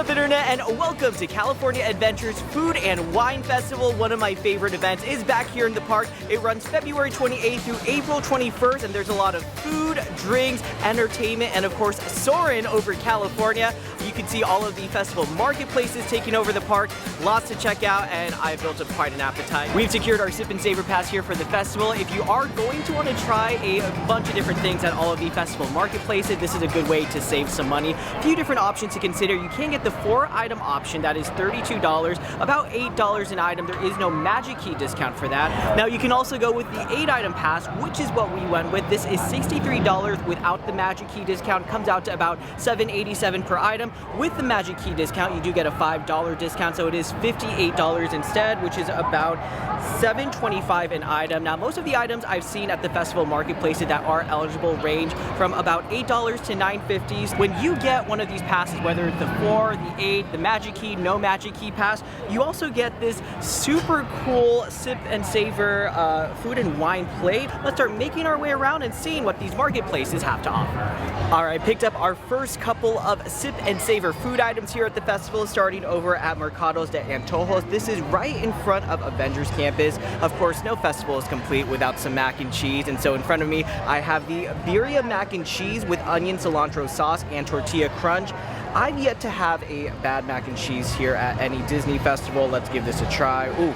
up, Internet, and welcome to California Adventure's Food and Wine Festival. One of my favorite events is back here in the park. It runs February 28th through April 21st, and there's a lot of food, drinks, entertainment, and of course, Soarin over California. You can see all of the festival marketplaces taking over the park. Lots to check out, and I've built up quite an appetite. We've secured our Sip and Savor Pass here for the festival. If you are going to want to try a bunch of different things at all of the festival marketplaces, this is a good way to save some money. A few different options to consider. You can get the 4-item option, that is $32, about $8 an item. There is no Magic Key discount for that. Now you can also go with the 8-item pass, which is what we went with. This is $63 without the Magic Key discount. Comes out to about $7.87 per item. With the Magic Key discount, you do get a $5 discount, so it is $58 instead, which is about $7.25 an item. Now most of the items I've seen at the festival marketplaces that are eligible range from about $8 to $9.50. When you get one of these passes, whether it's the 4, the 8, the Magic Key, no Magic Key pass, you also get this super cool Sip and Savor food and wine plate. Let's start making our way around and seeing what these marketplaces have to offer. Alright, picked up our first couple of Sip and Savor food items here at the festival, starting over at Mercados de Antojos. This is right in front of Avengers Campus. Of course, no festival is complete without some mac and cheese, and so in front of me, I have the Birria Mac and Cheese with onion cilantro sauce and tortilla crunch. I've yet to have a bad mac and cheese here at any Disney festival. Let's give this a try. Ooh.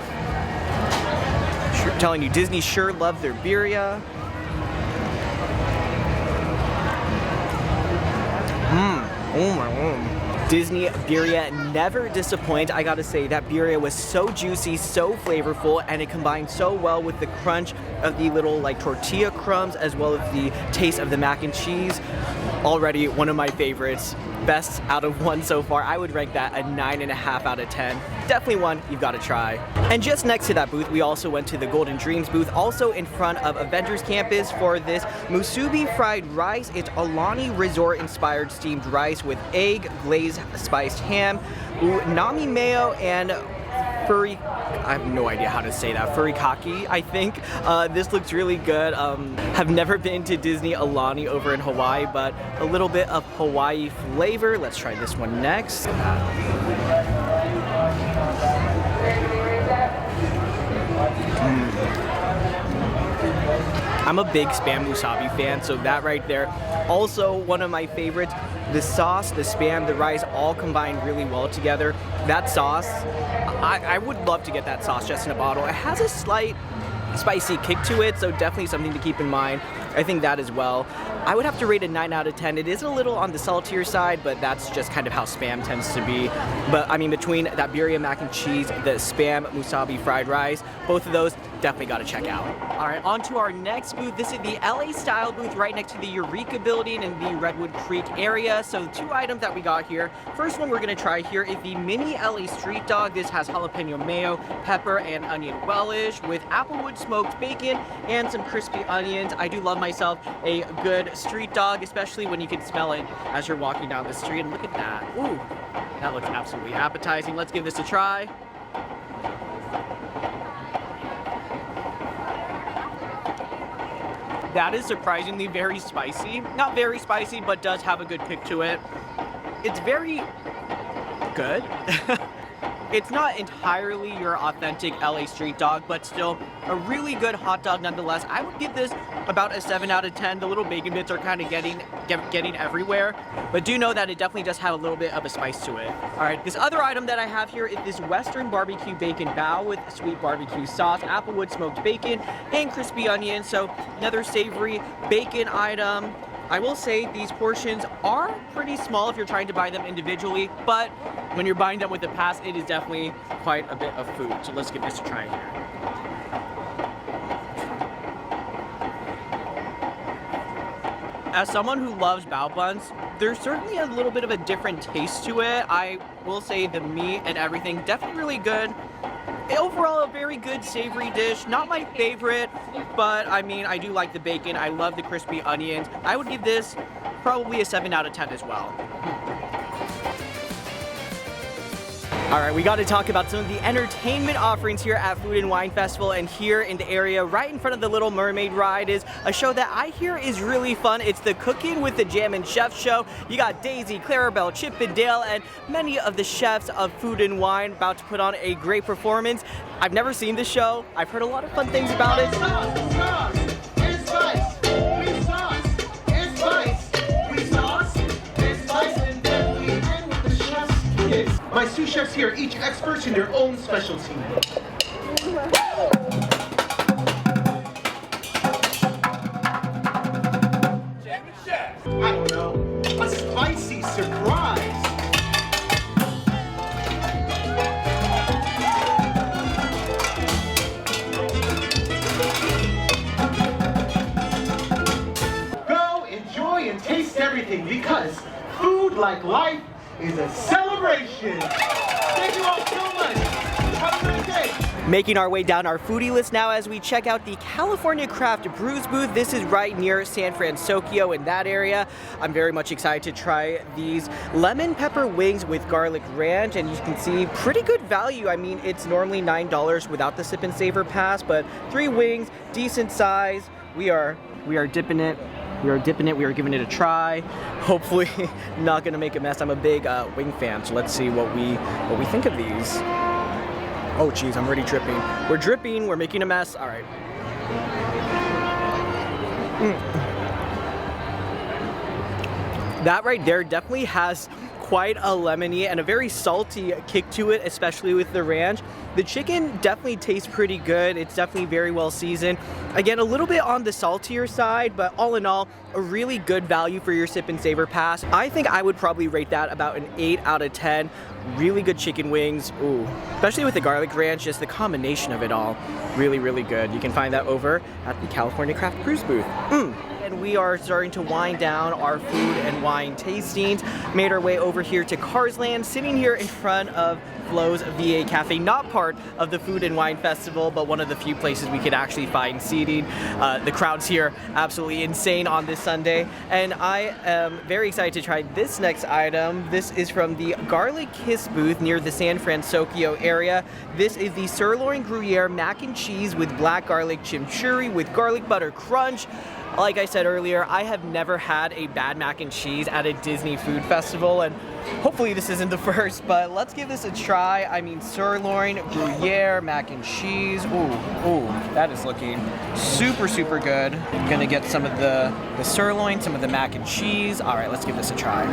Telling you, Disney sure love their birria. Oh my God. Disney birria never disappoint. I gotta say, that birria was so juicy, so flavorful, and it combined so well with the crunch of the little like tortilla crumbs as well as the taste of the mac and cheese. Already one of my favorites. Best out of one so far. I would rank that a 9.5 out of 10. Definitely one you've got to try. And just next to that booth, we also went to the Golden Dreams booth, also in front of Avengers Campus, for this Musubi fried rice. It's Aulani Resort inspired steamed rice with egg, glazed spiced ham, nami mayo, and I have no idea how to say that. Furikake, I think. This looks really good. Have never been to Disney Aulani over in Hawaii, but a little bit of Hawaii flavor. Let's try this one next. I'm a big Spam Musubi fan, so that right there. Also, one of my favorites, the sauce, the Spam, the rice, all combined really well together. That sauce, I would love to get that sauce just in a bottle. It has a slight spicy kick to it, so definitely something to keep in mind. I think that as well. I would have to rate a 9 out of 10. It is a little on the saltier side, but that's just kind of how Spam tends to be. But I mean, between that Birria Mac and Cheese, the Spam Musubi fried rice, both of those definitely got to check out. All right, on to our next booth. This is the LA Style booth right next to the Eureka building in the Redwood Creek area. So 2 items that we got here. First one we're going to try here is the mini LA street dog. This has jalapeno mayo, pepper, and onion relish with applewood smoked bacon and some crispy onions. I do love myself a good street dog, especially when you can smell it as you're walking down the street. And look at that. Ooh, that looks absolutely appetizing. Let's give this a try. That is surprisingly very spicy. Not very spicy, but does have a good kick to it. It's very good. It's not entirely your authentic LA street dog, but still a really good hot dog nonetheless. I would give this about a 7 out of 10. The little bacon bits are kind of getting everywhere, but do know that it definitely does have a little bit of a spice to it. All right, this other item that I have here is this Western barbecue bacon bao with sweet barbecue sauce, applewood smoked bacon, and crispy onions. So another savory bacon item. I will say these portions are pretty small if you're trying to buy them individually, but when you're buying them with a pass, it is definitely quite a bit of food. So let's give this a try here. As someone who loves bao buns, there's certainly a little bit of a different taste to it. I will say the meat and everything, definitely really good. Overall, a very good savory dish. Not my favorite, but I mean, I do like the bacon. I love the crispy onions. I would give this probably a 7 out of 10 as well. All right, we got to talk about some of the entertainment offerings here at Food and Wine Festival, and here in the area right in front of the Little Mermaid ride is a show that I hear is really fun. It's the Cookin with the Jammin Chefs show. You got Daisy, Clarabelle, Chip and Dale, and many of the chefs of Food and Wine about to put on a great performance. I've never seen this show. I've heard a lot of fun things about it. My sous chefs here are each experts in their own specialty. Jammin Chefs! I don't know, a spicy surprise! Go, enjoy, and taste everything because food, like life, is a celebration. Thank you all so much. Have a great day. Making our way down our foodie list now as we check out the California Craft Brews booth. This is right near San Francisco in that area. I'm very much excited to try these lemon pepper wings with garlic ranch, and you can see pretty good value. I mean, it's normally $9 without the Sip Savor Pass, but 3 wings, decent size. We are dipping it. We are giving it a try. Hopefully not gonna make a mess. I'm a big wing fan, so let's see what we think of these. Oh geez, I'm already dripping. We're dripping, we're making a mess. All right. That right there definitely has quite a lemony and a very salty kick to it, especially with the ranch. The chicken definitely tastes pretty good. It's definitely very well seasoned. Again, a little bit on the saltier side, but all in all, a really good value for your Sip Savor Pass. I think I would probably rate that about an 8 out of 10. Really good chicken wings. Ooh, especially with the garlic ranch, just the combination of it all. Really, really good. You can find that over at the California Craft Brews booth. And we are starting to wind down our food and wine tastings. Made our way over here to Carsland, sitting here in front of Flo's VA Cafe, not part of the Food and Wine Festival, but one of the few places we could actually find seating. The crowds here absolutely insane on this Sunday, and I am very excited to try this next item. This is from the Garlic Kiss booth near the San Francisco area. This is the Sirloin Gruyere Mac and Cheese with black garlic chimichurri with garlic butter crunch. Like I said earlier, I have never had a bad mac and cheese at a Disney food festival, and hopefully this isn't the first, but let's give this a try. I mean, sirloin, Gruyere, mac and cheese. Ooh, that is looking super, super good. I'm gonna get some of the sirloin, some of the mac and cheese. All right, let's give this a try.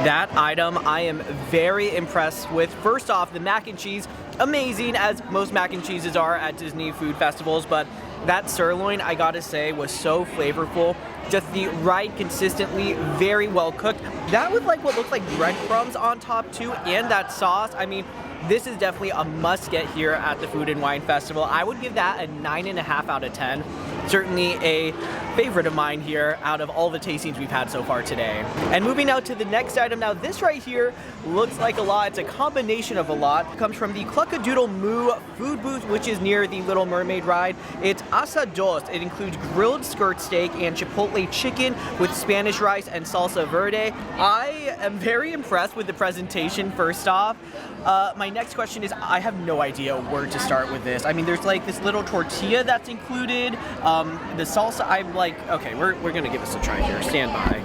That item I am very impressed with. First off, the mac and cheese, amazing, as most mac and cheeses are at Disney food festivals, but that sirloin, I gotta say, was so flavorful. Just the right, consistently, very well cooked. That with like what looked like breadcrumbs on top too, and that sauce. I mean, this is definitely a must get here at the Food and Wine Festival. I would give that a 9.5 out of 10. Certainly a favorite of mine here out of all the tastings we've had so far today. And moving out to the next item, now this right here looks like a lot. It's a combination of a lot. It comes from the Cluckadoodle Moo food booth, which is near the Little Mermaid ride. It's Asa'DOS. It includes grilled skirt steak and chipotle chicken with Spanish rice and salsa verde. I am very impressed with the presentation, first off. My next question is, I have no idea where to start with this. I mean, there's like this little tortilla that's included. The salsa, I'm like, okay, we're gonna give this a try here. Stand by.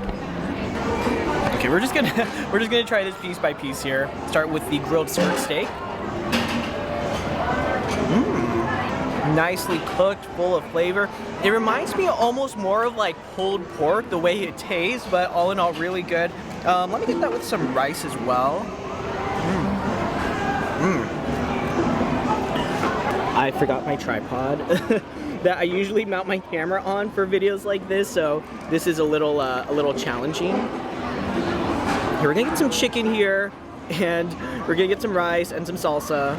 Okay, we're just gonna try this piece by piece here. Start with the grilled skirt steak. Nicely cooked, full of flavor. It reminds me almost more of like pulled pork, the way it tastes, but all in all, really good. Let me get that with some rice as well. I forgot my tripod that I usually mount my camera on for videos like this, so this is a little challenging. Here, we're gonna get some chicken here, and we're gonna get some rice and some salsa.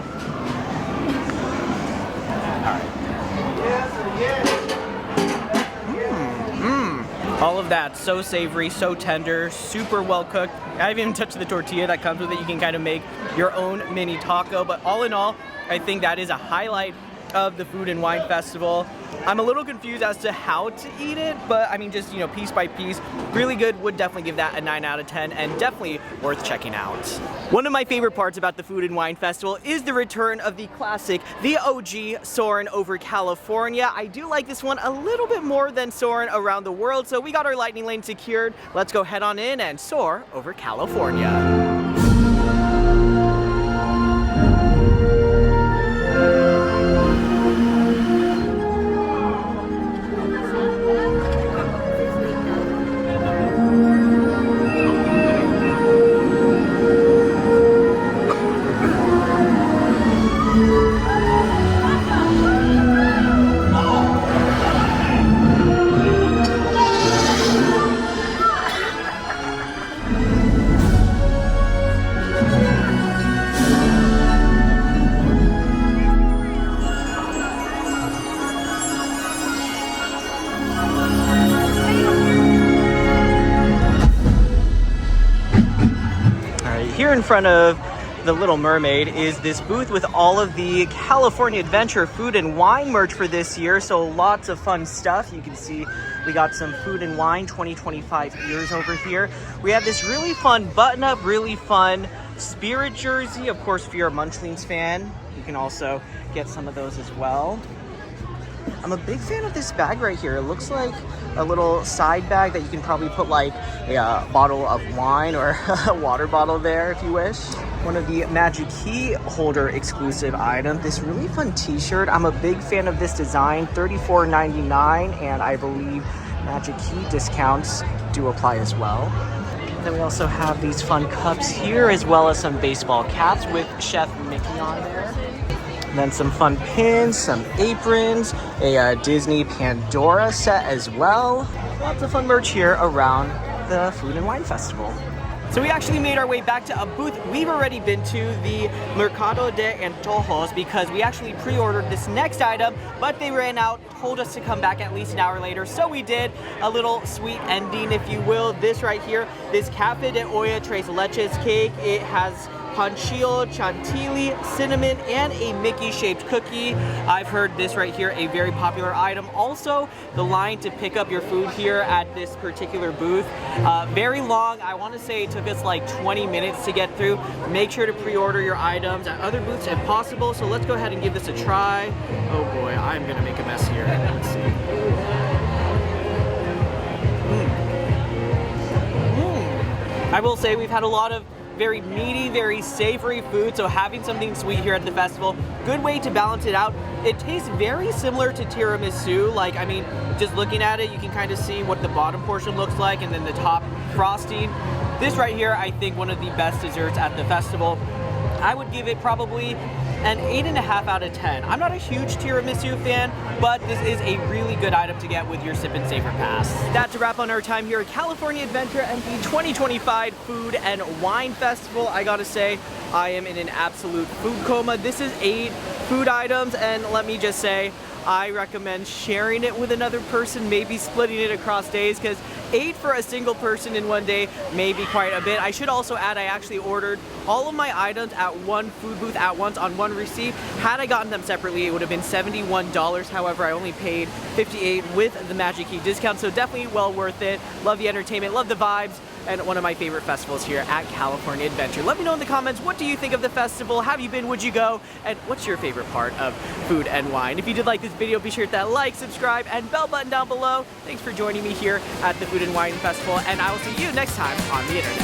All of that, so savory, so tender, super well cooked. I haven't even touched the tortilla that comes with it. You can kind of make your own mini taco, but all in all, I think that is a highlight aspect of the Food and Wine Festival. I'm a little confused as to how to eat it, but I mean, just, you know, piece by piece, really good. Would definitely give that a 9 out of 10 and definitely worth checking out. One of my favorite parts about the Food and Wine Festival is the return of the classic, the OG Soarin over California. I do like this one a little bit more than Soarin around the world, so we got our lightning lane secured. Let's go head on in and soar over California. Here in front of the Little Mermaid is this booth with all of the California Adventure food and wine merch for this year. So lots of fun stuff. You can see we got some food and wine 2025 beers over here. We have this really fun button up, really fun spirit jersey. Of course, if you're a Munchlings fan, you can also get some of those as well. I'm a big fan of this bag right here. It looks like a little side bag that you can probably put like a bottle of wine or a water bottle there if you wish. One of the Magic Key holder exclusive items, this really fun t-shirt. I'm a big fan of this design, $34.99, and I believe Magic Key discounts do apply as well. Then we also have these fun cups here, as well as some baseball caps with Chef Mickey on there. And then some fun pins, some aprons, a Disney Pandora set as well. Lots of fun merch here around the Food and Wine Festival. So we actually made our way back to a booth we've already been to, the Mercado de Antojos, because we actually pre-ordered this next item, but they ran out, told us to come back at least an hour later, so we did. A little sweet ending, if you will. This right here, this Café de Olla Tres Leches cake. It has pancillo, chantilly, cinnamon, and a Mickey-shaped cookie. I've heard this right here a very popular item. Also, the line to pick up your food here at this particular booth, very long. I want to say it took us like 20 minutes to get through. Make sure to pre-order your items at other booths if possible. So let's go ahead and give this a try. Oh boy, I'm gonna make a mess here. Let's see. I will say we've had a lot of very meaty, very savory food, so having something sweet here at the festival, good way to balance it out. It tastes very similar to tiramisu. Like, I mean, just looking at it, you can kind of see what the bottom portion looks like and then the top frosting. This right here, I think one of the best desserts at the festival. I would give it probably an 8.5 out of 10. I'm not a huge tiramisu fan, but this is a really good item to get with your Sip and Savor Pass. That's a wrap on our time here at California Adventure and the 2025 Food and Wine Festival. I gotta say, I am in an absolute food coma. This is 8 food items, and let me just say, I recommend sharing it with another person, maybe splitting it across days, because 8 for a single person in one day may be quite a bit. I should also add, I actually ordered all of my items at one food booth at once on one receipt. Had I gotten them separately, it would have been $71. However, I only paid $58 with the Magic Key discount, so definitely well worth it. Love the entertainment, love the vibes, and one of my favorite festivals here at California Adventure. Let me know in the comments, what do you think of the festival? Have you been? Would you go? And what's your favorite part of food and wine? If you did like this video, be sure to hit that like, subscribe, and bell button down below. Thanks for joining me here at the Food and Wine Festival, and I will see you next time on the internet.